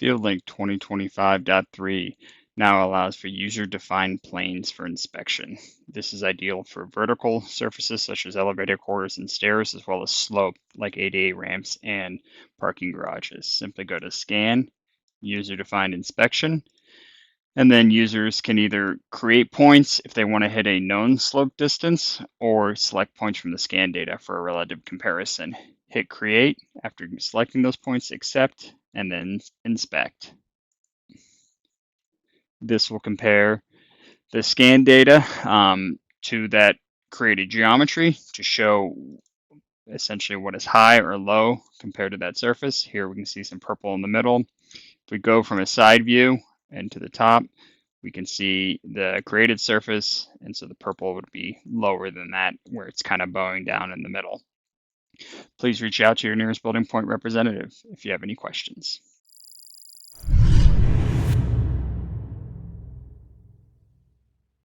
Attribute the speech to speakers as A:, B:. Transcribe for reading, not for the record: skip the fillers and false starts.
A: FieldLink 2025.3 now allows for user-defined planes for inspection. This is ideal for vertical surfaces such as elevator corridors and stairs, as well as slope like ADA ramps and parking garages. Simply go to Scan, User-Defined Inspection, and then users can either create points if they want to hit a known slope distance or select points from the scan data for a relative comparison. Hit Create after selecting those points, Accept, and then Inspect. This will compare the scan data to that created geometry to show essentially what is high or low compared to that surface. Here we can see some purple in the middle. If we go from a side view and to the top, we can see the created surface, and so the purple would be lower than that, where it's kind of bowing down in the middle. Please reach out to your nearest building point representative if you have any questions.